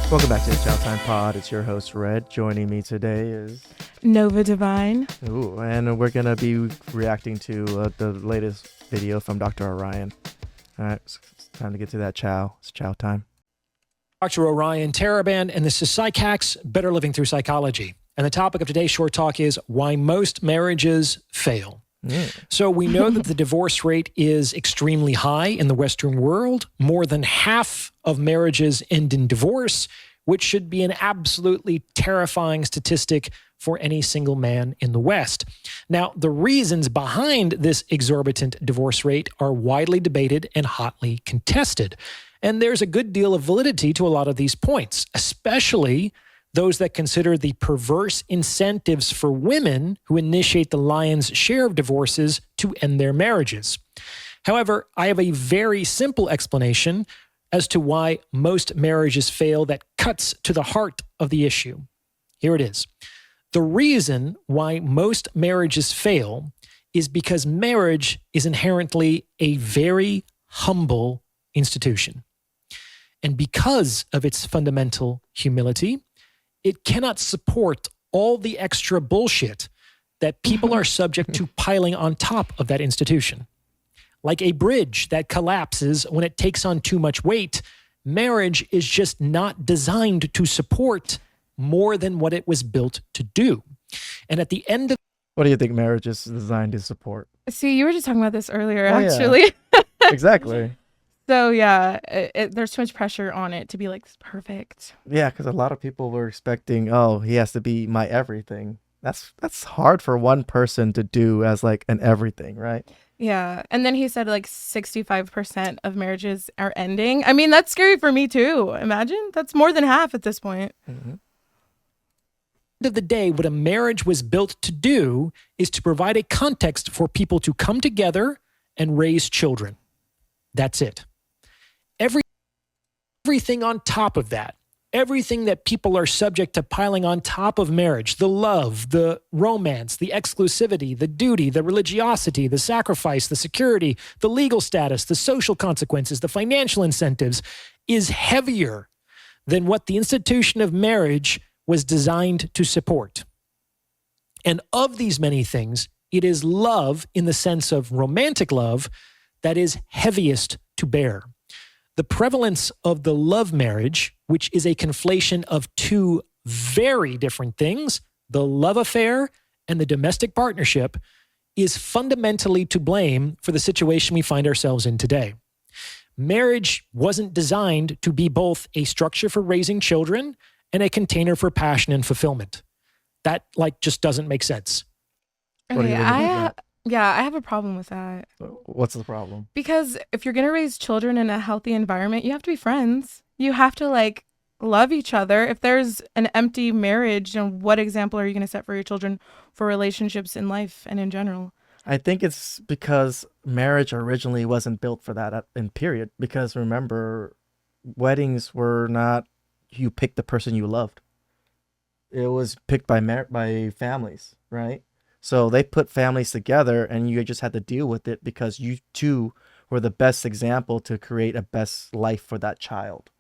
Welcome back to the TheChowTimePod. It's your host, Red. Joining me today is... Nova Divine. Ooh, and we're going to be reacting to the latest video from Dr. Orion. All right, it's time to get to that chow. It's chow time. Dr. Orion Teraband, and this is Psychacks, Better Living Through Psychology. And the topic of today's short talk is why most marriages fail. So we know that the divorce rate is extremely high in the Western world. More than half of marriages end in divorce, which should be an absolutely terrifying statistic for any single man in the West. Now, the reasons behind this exorbitant divorce rate are widely debated and hotly contested. And there's a good deal of validity to a lot of these points, especially those that consider the perverse incentives for women who initiate the lion's share of divorces to end their marriages. However, I have a very simple explanation as to why most marriages fail that cuts to the heart of the issue. Here it is. The reason why most marriages fail is because marriage is inherently a very humble institution. And because of its fundamental humility, it cannot support all the extra bullshit that people are subject to piling on top of that institution. Like a bridge that collapses when it takes on too much weight, marriage is just not designed to support more than what it was built to do. And at the end of... What do you think marriage is designed to support? See, you were just talking about this earlier, Oh, actually. Yeah. Exactly. So, yeah, there's too much pressure on it to be, like, perfect. Yeah, because a lot of people were expecting, oh, he has to be my everything. That's hard for one person to do as, like, an everything, right? Yeah. And then he said, like, 65% of marriages are ending. I mean, that's scary for me, too. Imagine. That's more than half at this point. Mm-hmm. End of the day, what a marriage was built to do is to provide a context for people to come together and raise children. That's it. Everything on top of that, everything that people are subject to piling on top of marriage, the love, the romance, the exclusivity, the duty, the religiosity, the sacrifice, the security, the legal status, the social consequences, the financial incentives, is heavier than what the institution of marriage was designed to support. And of these many things, it is love, in the sense of romantic love, that is heaviest to bear. The prevalence of the love marriage, which is a conflation of two very different things, the love affair and the domestic partnership, is fundamentally to blame for the situation we find ourselves in today. Marriage wasn't designed to be both a structure for raising children and a container for passion and fulfillment. That, just doesn't make sense. What do you Okay, really think of that? I have a problem with that. What's the problem? Because if you're going to raise children in a healthy environment, you have to be friends. You have to, like, love each other. If there's an empty marriage, then what example are you going to set for your children for relationships in life and in general? I think it's because marriage originally wasn't built for that in period. Because remember, weddings were not you pick the person you loved. It was picked by families, right? So they put families together and you just had to deal with it because you two were the best example to create a best life for that child.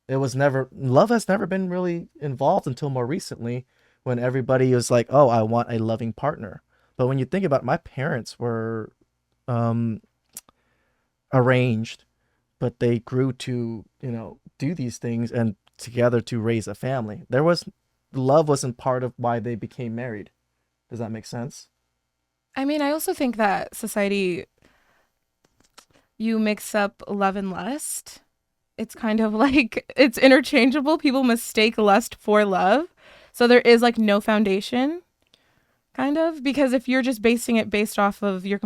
Love has never been really involved until more recently when everybody was like, oh, I want a loving partner. But when you think about it, my parents were arranged, but they grew to, do these things and together to raise a family. Love wasn't part of why they became married. Does that make sense? I mean, I also think that society, you mix up love and lust. It's kind of like, it's interchangeable. People mistake lust for love. So there is, like, no foundation, kind of. Because if you're just basing it based off of your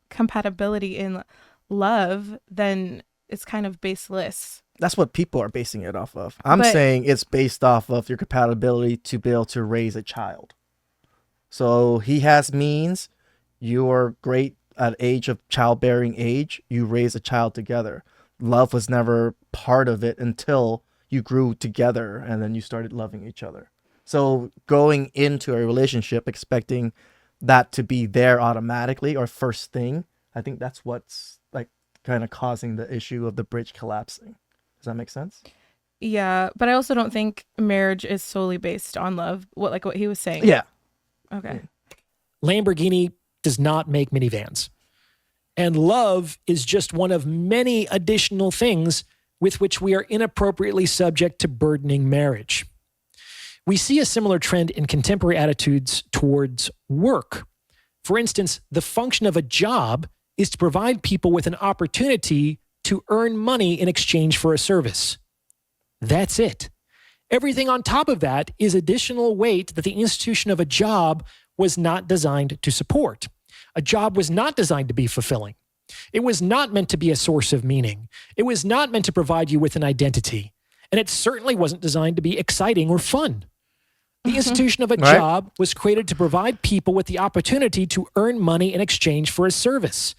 compatibility in love, then it's kind of baseless. That's what people are basing it off of. I'm saying it's based off of your compatibility to be able to raise a child. So he has means, you are great at age of childbearing age, you raise a child together. Love was never part of it until you grew together and then you started loving each other. So going into a relationship expecting that to be there automatically or first thing, I think that's what's like kind of causing the issue of the bridge collapsing. Does that make sense? Yeah, but I also don't think marriage is solely based on love. What he was saying. Yeah. Okay. Lamborghini does not make minivans. And love is just one of many additional things with which we are inappropriately subject to burdening marriage. We see a similar trend in contemporary attitudes towards work. For instance, the function of a job is to provide people with an opportunity to earn money in exchange for a service. That's it. Everything on top of that is additional weight that the institution of a job was not designed to support. A job was not designed to be fulfilling. It was not meant to be a source of meaning. It was not meant to provide you with an identity. And it certainly wasn't designed to be exciting or fun. The institution of a job was created to provide people with the opportunity to earn money in exchange for a service.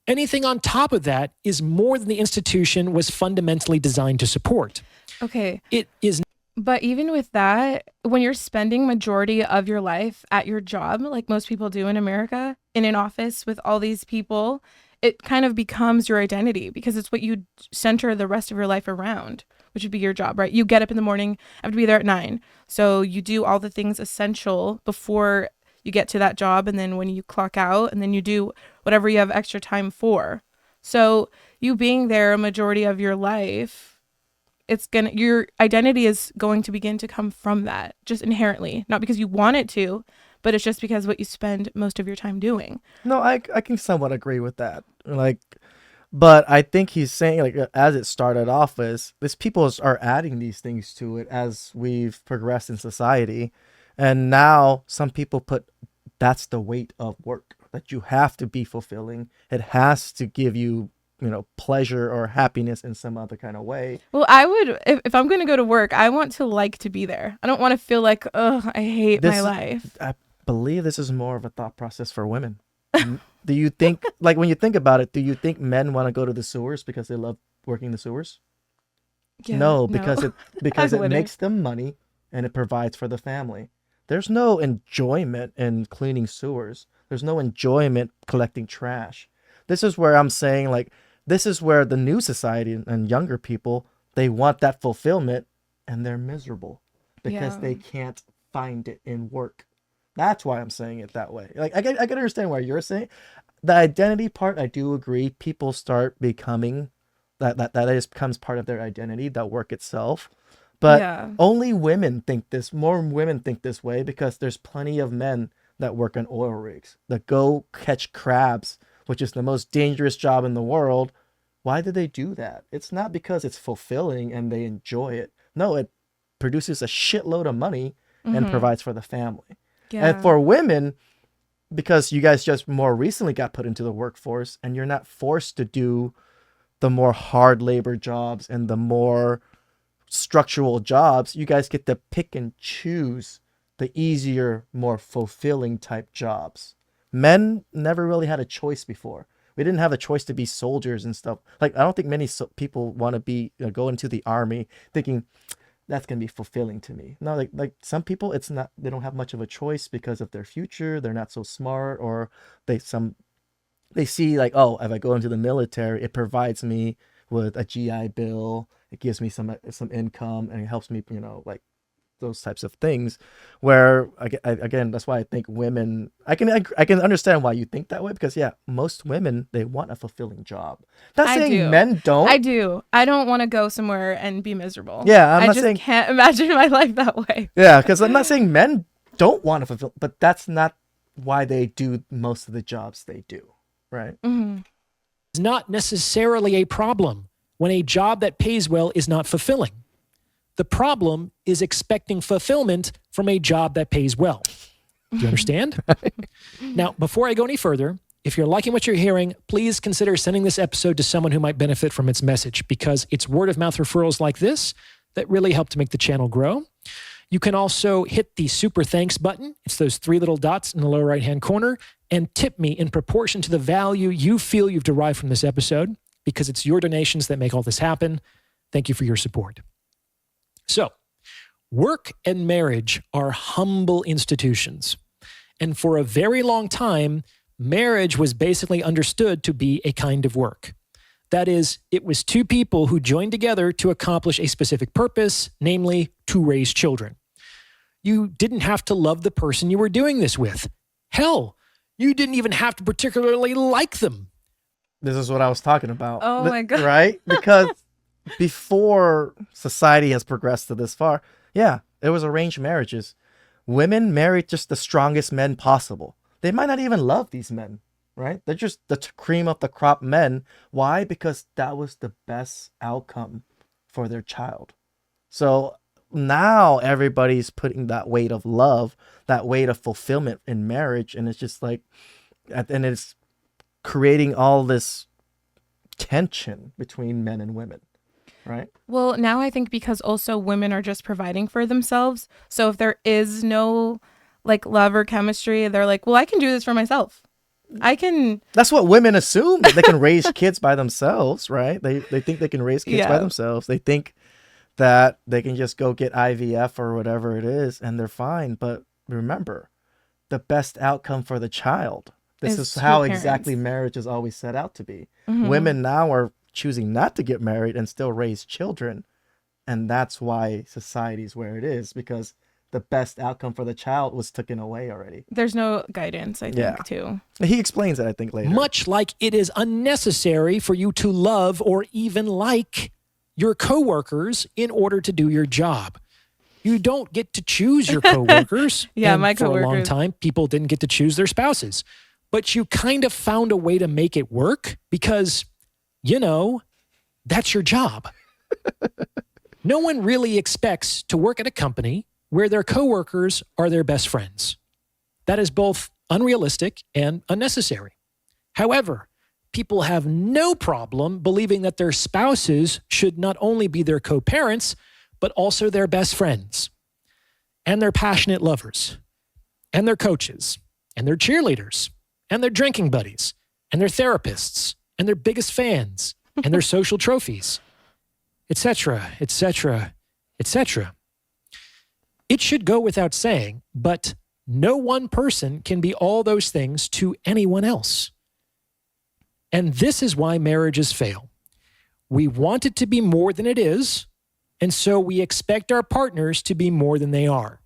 Anything on top of that is more than the institution was fundamentally designed to support. Okay. It is. But even with that, when you're spending majority of your life at your job, like most people do in America, in an office with all these people, it kind of becomes your identity because it's what you center the rest of your life around, which would be your job, right? You get up in the morning, have to be there at 9. So you do all the things essential before you get to that job. And then when you clock out, and then you do whatever you have extra time for. So you being there a majority of your life, your identity is going to begin to come from that, just inherently, not because you want it to, but it's just because what you spend most of your time doing. No, I can somewhat agree with that. But I think he's saying, as it started off as these people are adding these things to it as we've progressed in society. And now some people that's the weight of work, that you have to be fulfilling. It has to give you, pleasure or happiness in some other kind of way. Well, I would, if I'm going to go to work, I want to like to be there. I don't want to feel like, oh, I hate my life. I believe this is more of a thought process for women. Do you think, when you think about it, do you think men want to go to the sewers because they love working the sewers? Yeah, no, because it wouldn't. makes them money and it provides for the family. There's no enjoyment in cleaning sewers. There's no enjoyment collecting trash. This is where I'm saying, this is where the new society and younger people, they want that fulfillment and they're miserable because they can't find it in work. That's why I'm saying it that way. I can understand why you're saying the identity part. I do agree. People start becoming that just becomes part of their identity, that work itself. But only women think this. More women think this way because there's plenty of men that work on oil rigs, that go catch crabs, which is the most dangerous job in the world. Why do they do that? It's not because it's fulfilling and they enjoy it. No, it produces a shitload of money and provides for the family. Yeah. And for women, because you guys just more recently got put into the workforce and you're not forced to do the more hard labor jobs and the more structural jobs, you guys get to pick and choose the easier, more fulfilling type jobs. Men never really had a choice before. We didn't have a choice to be soldiers and stuff. I don't think many people want to be go into the army thinking that's going to be fulfilling to me. No, some people, it's not, they don't have much of a choice because of their future. They're not so smart, or they see oh, if I go into the military, it provides me with a GI Bill. It gives me some income and it helps me, those types of things. Where again, that's why I think women, I can understand why you think that way, because most women, they want a fulfilling job. Not saying men don't. I do. I don't want to go somewhere and be miserable. Yeah, I just can't imagine my life that way. Yeah, because I'm not saying men don't want to fulfill, but that's not why they do most of the jobs they do, right? Mm-hmm. It's not necessarily a problem when a job that pays well is not fulfilling. The problem is expecting fulfillment from a job that pays well. Do you understand? Now, before I go any further, if you're liking what you're hearing, please consider sending this episode to someone who might benefit from its message, because it's word of mouth referrals like this that really help to make the channel grow. You can also hit the super thanks button. It's those 3 little dots in the lower right-hand corner, and tip me in proportion to the value you feel you've derived from this episode, because it's your donations that make all this happen. Thank you for your support. So, work and marriage are humble institutions. And for a very long time, marriage was basically understood to be a kind of work. That is, it was two people who joined together to accomplish a specific purpose, namely to raise children. You didn't have to love the person you were doing this with. Hell, you didn't even have to particularly like them. This is what I was talking about. Oh my God. Right? Because before society has progressed to this far, yeah, it was arranged marriages. Women married just the strongest men possible. They might not even love these men, right? They're just the cream of the crop men. Why? Because that was the best outcome for their child. So now everybody's putting that weight of love, that weight of fulfillment in marriage. And it's just like, and it's creating all this tension between men and women, right? Well, now I think because also women are just providing for themselves. So if there is no like love or chemistry, they're like, well, I can do this for myself. I can. That's what women assume, that they can raise kids by themselves, right? They think they can raise kids by themselves. They think that they can just go get IVF or whatever it is and they're fine. But remember, the best outcome for the child. This is how exactly marriage is always set out to be. Mm-hmm. Women now are choosing not to get married and still raise children. And that's why society's where it is, because the best outcome for the child was taken away already. There's no guidance, I think, too. He explains it, I think, later. Much like it is unnecessary for you to love or even like your coworkers in order to do your job. You don't get to choose your coworkers. And my coworkers. For a long time, people didn't get to choose their spouses. But you kind of found a way to make it work because, you know, that's your job. No one really expects to work at a company where their coworkers are their best friends. That is both unrealistic and unnecessary. However, people have no problem believing that their spouses should not only be their co-parents, but also their best friends, and their passionate lovers, and their coaches, and their cheerleaders, and their drinking buddies, and their therapists, and their biggest fans, and their social trophies, etc., etc., etc. It should go without saying, but no one person can be all those things to anyone else. And this is why marriages fail. We want it to be more than it is, and so we expect our partners to be more than they are.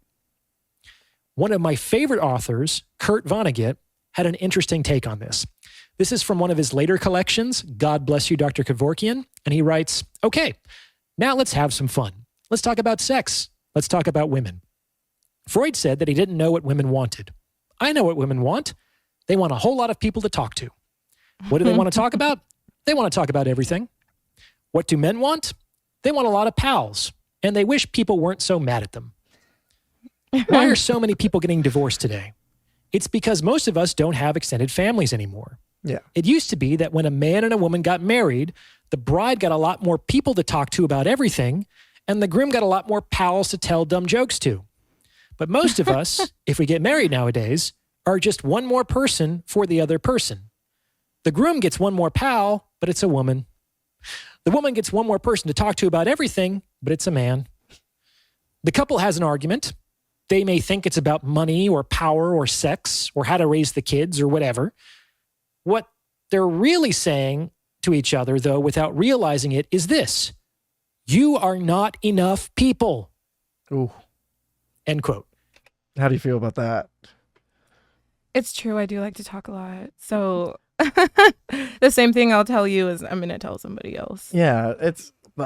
One of my favorite authors, Kurt Vonnegut, had an interesting take on this. This is from one of his later collections, God Bless You, Dr. Kevorkian, and he writes, okay, now let's have some fun. Let's talk about sex. Let's talk about women. Freud said that he didn't know what women wanted. I know what women want. They want a whole lot of people to talk to. What do they want to talk about? They want to talk about everything. What do men want? They want a lot of pals, and they wish people weren't so mad at them. Why are so many people getting divorced today? It's because most of us don't have extended families anymore. Yeah. It used to be that when a man and a woman got married, the bride got a lot more people to talk to about everything, and the groom got a lot more pals to tell dumb jokes to. But most of us, if we get married nowadays, are just one more person for the other person. The groom gets one more pal, but it's a woman. The woman gets one more person to talk to about everything, but it's a man. The couple has an argument. They may think it's about money or power or sex or how to raise the kids or whatever. What they're really saying to each other, though, without realizing it, is this: you are not enough people. Ooh. End quote. How do you feel about that? It's true. I do like to talk a lot. So the same thing I'll tell you is I'm going to tell somebody else. Yeah,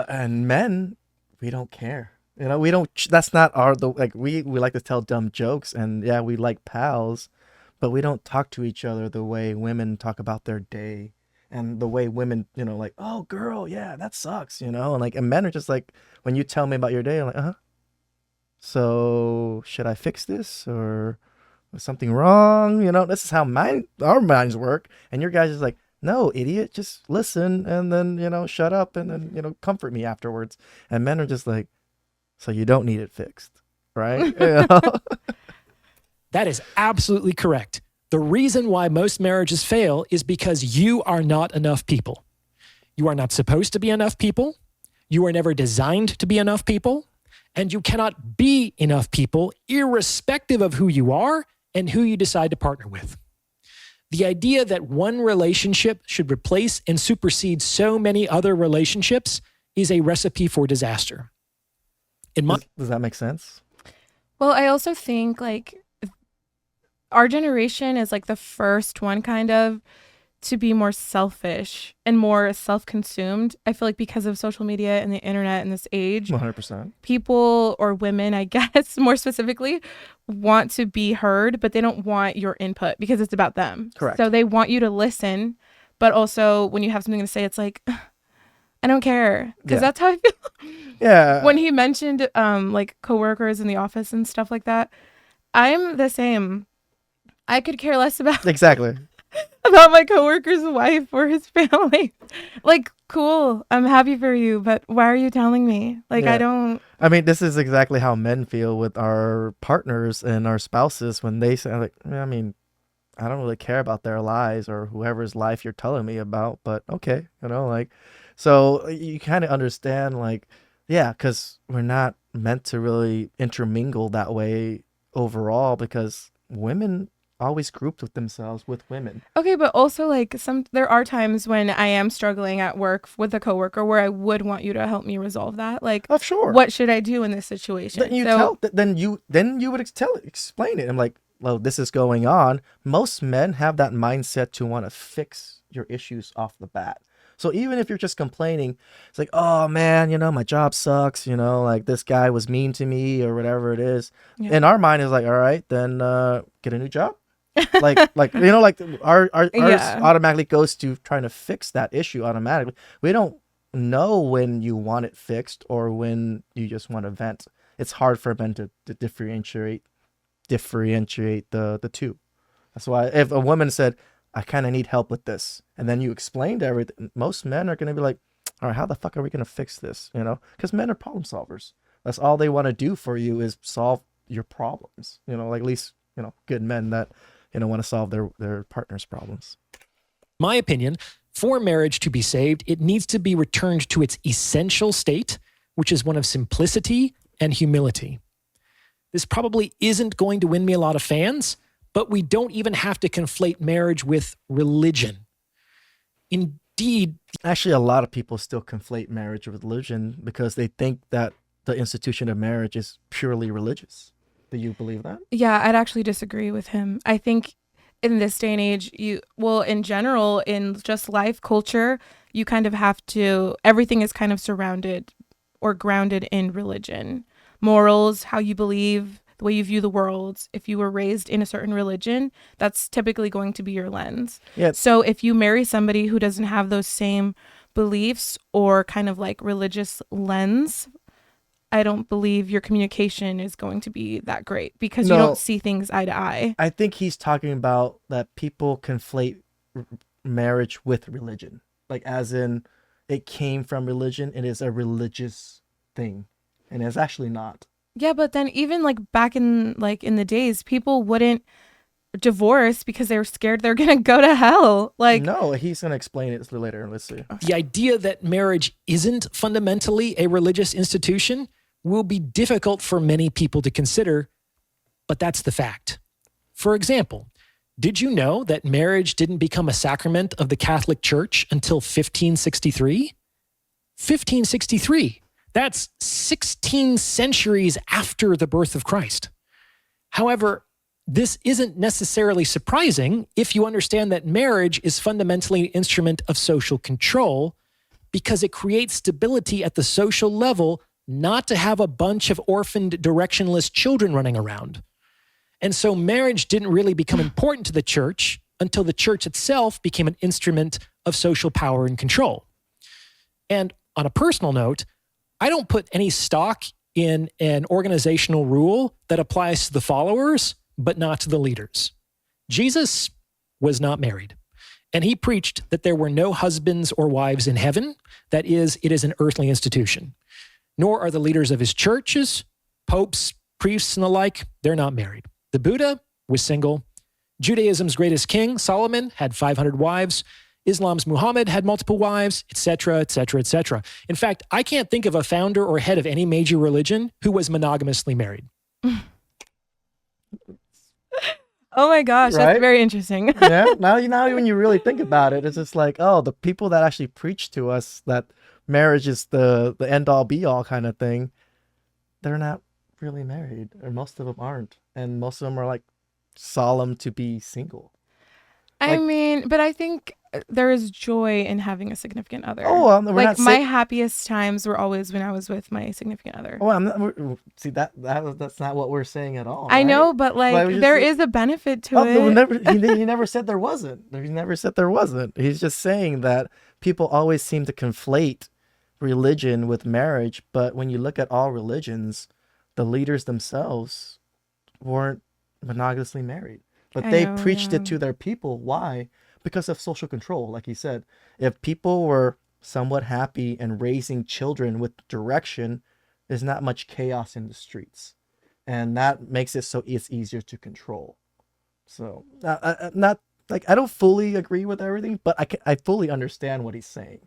and men, we don't care. You know, we don't, that's not we like to tell dumb jokes, and yeah, we like pals, but we don't talk to each other the way women talk about their day, and the way women, you know, like, oh girl, yeah, that sucks, you know, and men are just like, when you tell me about your day, I'm like, so should I fix this, or was something wrong? You know, this is how our minds work, and your guys is like, no, idiot, just listen, and then, you know, shut up, and then, you know, comfort me afterwards. And men are just like, so you don't need it fixed, right? You know? That is absolutely correct. The reason why most marriages fail is because you are not enough people. You are not supposed to be enough people. You were never designed to be enough people. And you cannot be enough people irrespective of who you are and who you decide to partner with. The idea that one relationship should replace and supersede so many other relationships is a recipe for disaster. Does that make sense? Well, I also think like our generation is like the first one kind of to be more selfish and more self-consumed. I feel like because of social media and the internet in this age, 100%. people, or women, I guess, more specifically, want to be heard, but they don't want your input because it's about them. Correct. So they want you to listen, but also when you have something to say, it's like, I don't care. Because that's how I feel. Yeah. When he mentioned like coworkers in the office and stuff like that, I'm the same. I could care less about Exactly. about my coworker's wife or his family. Like, cool, I'm happy for you, but why are you telling me? Like, Yeah. I don't. I mean, this is exactly how men feel with our partners and our spouses when they say, like, I mean, I don't really care about their lives or whoever's life you're telling me about, but okay, like, so you kind of understand, like, yeah, because we're not meant to really intermingle that way overall because women always grouped with themselves with women. Okay, but also like there are times when I am struggling at work with a coworker where I would want you to help me resolve that. Like, Oh, sure. what should I do in this situation? Then you would explain it. I'm like, well, this is going on. Most men have that mindset to want to fix your issues off the bat. So even if you're just complaining, it's like, oh man, my job sucks, like this guy was mean to me or whatever it is. Yeah. And our mind is like, all right, then get a new job. like ours Yeah. automatically goes to trying to fix that issue automatically. We don't know when you want it fixed or when you just want to vent. It's hard for men to differentiate the two. That's why if a woman said, I kind of need help with this, and then you explained everything, most men are going to be like, all right, how the fuck are we going to fix this? Because men are problem solvers. That's all they want to do for you is solve your problems. Like at least, good men that, want to solve their partner's problems. My opinion, for marriage to be saved, it needs to be returned to its essential state, which is one of simplicity and humility. This probably isn't going to win me a lot of fans, but we don't even have to conflate marriage with religion. Indeed, actually, a lot of people still conflate marriage with religion because they think that the institution of marriage is purely religious. Do you believe that? Yeah, I'd actually disagree with him. I think in this day and age, in general, in just life, culture, you kind of have to, everything is kind of surrounded or grounded in religion. Morals, how you believe, the way you view the world. If you were raised in a certain religion, that's typically going to be your lens. Yeah. So if you marry somebody who doesn't have those same beliefs or kind of like religious lens, I don't believe your communication is going to be that great because you don't see things eye to eye. I think he's talking about that people conflate marriage with religion. Like as in it came from religion, it is a religious thing. And it's actually not. Yeah, but then even like back in the days, people wouldn't divorce because they were scared they're going to go to hell. Like, no, he's going to explain it later. Let's see. The idea that marriage isn't fundamentally a religious institution will be difficult for many people to consider, but that's the fact. For example, did you know that marriage didn't become a sacrament of the Catholic Church until 1563? 1563. That's 16 centuries after the birth of Christ. However, this isn't necessarily surprising if you understand that marriage is fundamentally an instrument of social control because it creates stability at the social level, not to have a bunch of orphaned, directionless children running around. And so marriage didn't really become important to the church until the church itself became an instrument of social power and control. And on a personal note, I don't put any stock in an organizational rule that applies to the followers, but not to the leaders. Jesus was not married, and he preached that there were no husbands or wives in heaven. That is, it is an earthly institution. Nor are the leaders of his churches, popes, priests, and the like, they're not married. The Buddha was single. Judaism's greatest king, Solomon, had 500 wives. Islam's Muhammad had multiple wives, etc., etc., etc. In fact, I can't think of a founder or head of any major religion who was monogamously married. Oh my gosh, Right? that's very interesting. Yeah. Now when you really think about it, it's just like, oh, the people that actually preach to us that marriage is the end all be all kind of thing, they're not really married, or most of them aren't, and most of them are like solemn to be single. I Like, mean, but I think there is joy in having a significant other. oh, we're Like not my saying. happiest times were always when I was with my significant other. Oh, see that's not what we're saying at all, I right? know, but Like, like we there just, is a benefit to oh, no, it. never. He never said there wasn't. He never said there wasn't. He's just saying that people always seem to conflate religion with marriage, but when you look at all religions, the leaders themselves weren't monogamously married, but I they know, preached yeah. it to their people. Why? Because of social control, like he said. If people were somewhat happy and raising children with direction, there's not much chaos in the streets, and that makes it so it's easier to control. So, not like I don't fully agree with everything, but I fully understand what he's saying.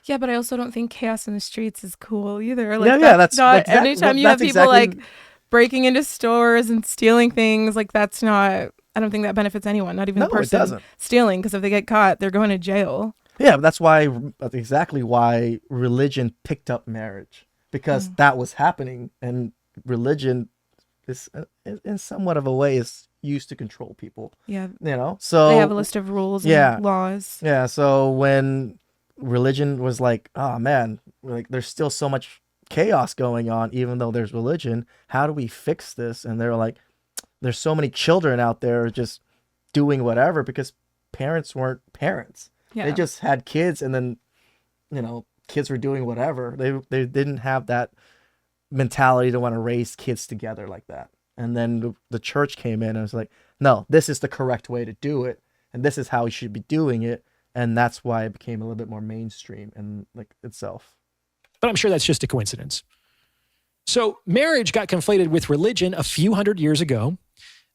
Yeah, but I also don't think chaos in the streets is cool either. Yeah, Like yeah, that's not anytime you have that's people exactly. like breaking into stores and stealing things, like that's not I don't think that benefits anyone, not even No, the it person doesn't. stealing, because if they get caught, they're going to jail. Yeah, but that's exactly why religion picked up marriage, because that was happening, and religion is, in somewhat of a way, is used to control people. Yeah. So They have a list of rules and yeah. laws. Yeah, so when religion was like, oh man, like there's still so much chaos going on, even though there's religion. How do we fix this? And they're like, there's so many children out there just doing whatever because parents weren't parents. Yeah. They just had kids, and then kids were doing whatever. They didn't have that mentality to want to raise kids together like that. And then the church came in and was like, no, this is the correct way to do it, and this is how we should be doing it. And that's why it became a little bit more mainstream in like itself. But I'm sure that's just a coincidence. So marriage got conflated with religion a few hundred years ago.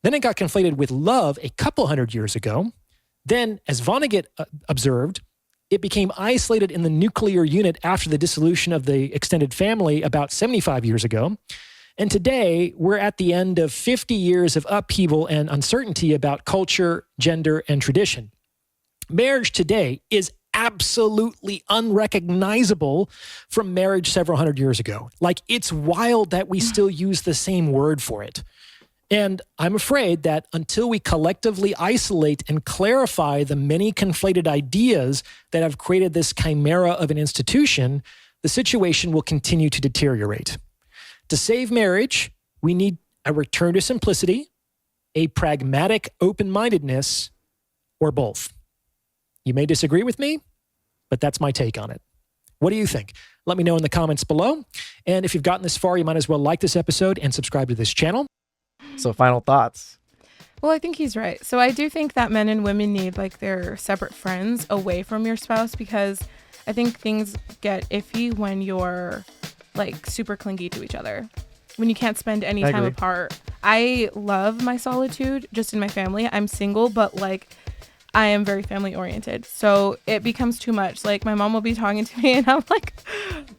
Then it got conflated with love a couple hundred years ago. Then, as Vonnegut observed, it became isolated in the nuclear unit after the dissolution of the extended family about 75 years ago. And today, we're at the end of 50 years of upheaval and uncertainty about culture, gender, and tradition. Marriage today is absolutely unrecognizable from marriage several hundred years ago. Like, it's wild that we still use the same word for it. And I'm afraid that until we collectively isolate and clarify the many conflated ideas that have created this chimera of an institution, the situation will continue to deteriorate. To save marriage, we need a return to simplicity, a pragmatic open-mindedness, or both. You may disagree with me, but that's my take on it. What do you think? Let me know in the comments below. And if you've gotten this far, you might as well like this episode and subscribe to this channel. So final thoughts. Well, I think he's right. So I do think that men and women need like their separate friends away from your spouse, because I think things get iffy when you're like super clingy to each other, when you can't spend any time apart. I love my solitude just in my family. I'm single, but like I am very family oriented. So it becomes too much. Like my mom will be talking to me and I'm like,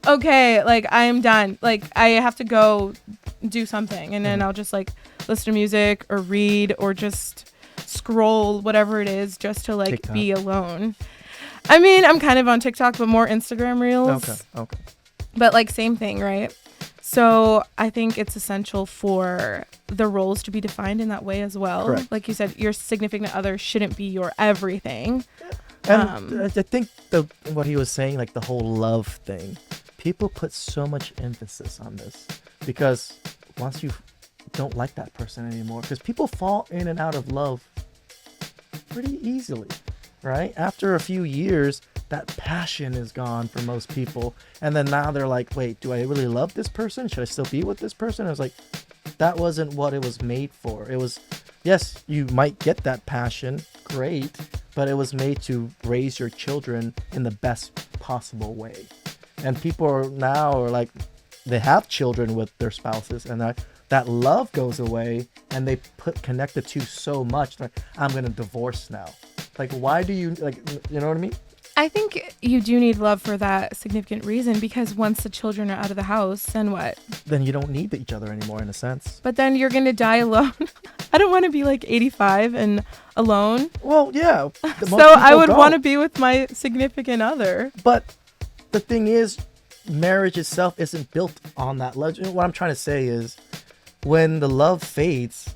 okay, like I am done. Like I have to go do something. And then I'll just like listen to music or read or just scroll, whatever it is, just to like TikTok. Be alone. I mean, I'm kind of on TikTok, but more Instagram reels. Okay. But like same thing, right? So I think it's essential for the roles to be defined in that way as well. Correct. Like you said, your significant other shouldn't be your everything. And I think what he was saying, like the whole love thing, people put so much emphasis on this because once you don't like that person anymore, because people fall in and out of love pretty easily, right? After a few years, that passion is gone for most people. And then now they're like, wait, do I really love this person? Should I still be with this person? I was like, that wasn't what it was made for. It was, yes, you might get that passion, great, but it was made to raise your children in the best possible way. And people are like, they have children with their spouses, and that love goes away, and they connect the two so much. Like, I'm gonna divorce now. Like, why do you, like, you know what I mean? I think you do need love for that significant reason, because once the children are out of the house, then what? Then you don't need each other anymore in a sense. But then you're going to die alone. I don't want to be like 85 and alone. Well, yeah. So I would want to be with my significant other. But the thing is, marriage itself isn't built on that love. What I'm trying to say is, when the love fades,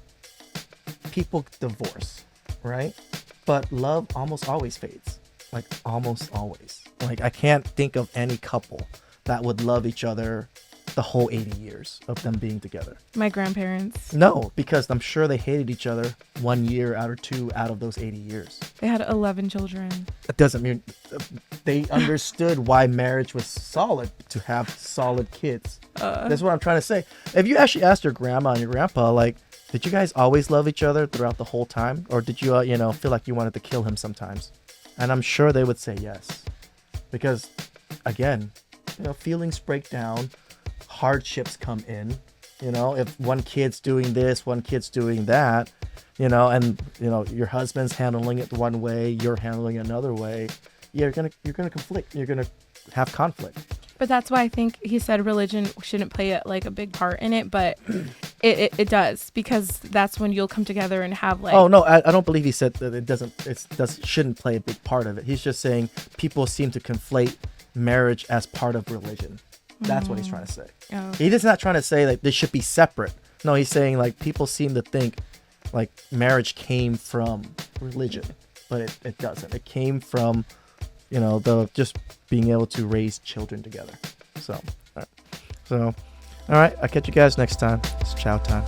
people divorce, right? But love almost always fades. Like, almost always. Like, I can't think of any couple that would love each other the whole 80 years of them being together. My grandparents. No, because I'm sure they hated each other 1 year out or two out of those 80 years. They had 11 children. It doesn't mean they understood why marriage was solid, to have solid kids. That's what I'm trying to say. If you actually asked your grandma and your grandpa, like, did you guys always love each other throughout the whole time? Or did you, feel like you wanted to kill him sometimes? And I'm sure they would say yes. Because, again, feelings break down. Hardships come in. If one kid's doing this, one kid's doing that, and your husband's handling it one way, you're handling it another way, you're gonna conflict. You're gonna have conflict. But that's why I think he said religion shouldn't play a big part in it, but it does, because that's when you'll come together and have like. Oh no, I don't believe he said that it shouldn't play a big part of it. He's just saying people seem to conflate marriage as part of religion. That's what he's trying to say. Oh. He's not trying to say like they should be separate. No, he's saying like people seem to think like marriage came from religion, but it doesn't. It came from the just being able to raise children together. So all right, I'll catch you guys next time. It's chow time.